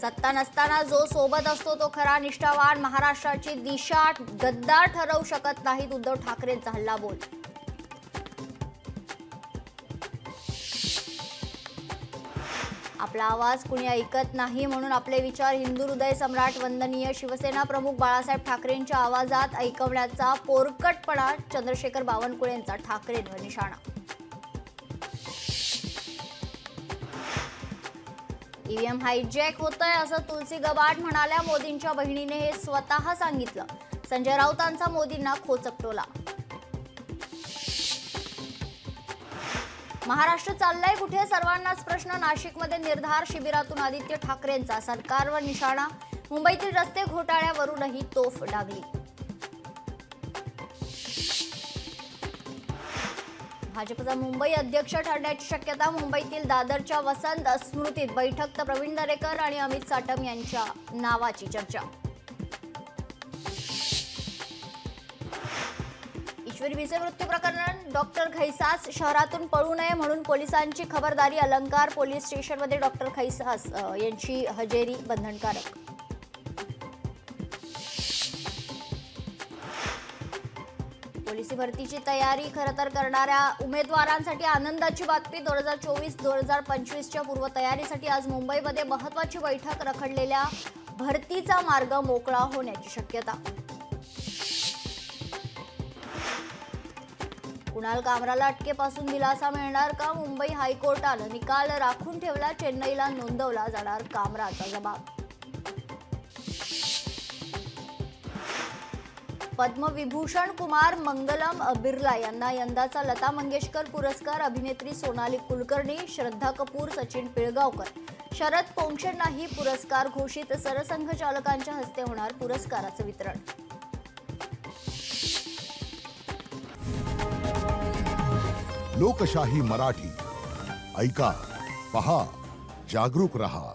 सत्ता नसताना जो सोबत असतो तो खरा निष्ठावान. महाराष्ट्राची दिशा गद्दार ठरवू शकत नाहीत उद्धव ठाकरेंचा हल्लाबोल. आपला आवाज कुणी ऐकत नाही म्हणून आपले विचार हिंदू हृदय सम्राट वंदनीय शिवसेना प्रमुख बाळासाहेब ठाकरेंच्या आवाजात ऐकवण्याचा पोरकटपणा. चंद्रशेखर बावनकुळेंचा ठाकरेंवर निशाणा. ईव्हीएम हायजॅक होतंय असं तुलसी गबाड म्हणाल्या. मोदींच्या बहिणीने हे स्वतः सांगितलं. संजय राऊतांचा मोदींना खोचक टोला. महाराष्ट्र चाललंय कुठे सर्वांनाच प्रश्न. नाशिकमध्ये निर्धार शिबिरातून आदित्य ठाकरेंचा सरकारवर निशाणा. मुंबईतील रस्ते घोटाळ्यावरूनही तोफ डागली. भाजपचा मुंबई अध्यक्ष ठरण्याची शक्यता. मुंबईतील दादरच्या वसंत स्मृतीत बैठक. तर प्रवीण दरेकर आणि अमित साटम यांच्या नावाची चर्चा. ईश्वरी भिसे मृत्यू प्रकरण. डॉक्टर खैसास शहरातून पळू नये म्हणून पोलिसांची खबरदारी. अलंकार पोलीस स्टेशनमध्ये डॉक्टर खैसास यांची हजेरी बंधनकारक. पोलिस भरतीची तयारी खरं तर करणाऱ्या उमेदवारांसाठी आनंदाची बातमी. 2024-2025च्या पूर्वतयारीसाठी आज मुंबईमध्ये महत्त्वाची बैठक. रखडलेल्या भरतीचा मार्ग मोकळा होण्याची शक्यता. कुणाल कामराला अटकेपासून दिलासा मिळणार का? मुंबई हायकोर्टानं निकाल राखून ठेवला. चेन्नईला नोंदवला जाणार कामराचा जबाब. पद्मविभूषण कुमार मंगलम बिर्ला यांना यंदाचा लता मंगेशकर पुरस्कार. अभिनेत्री सोनाली कुलकर्णी, श्रद्धा कपूर, सचिन पिळगावकर, शरद पोंक्षेंनाही पुरस्कार घोषित. सरसंघचालकांच्या हस्ते होणार पुरस्काराचं वितरण. लोकशाही मराठी ऐका, पहा, जागरूक रहा.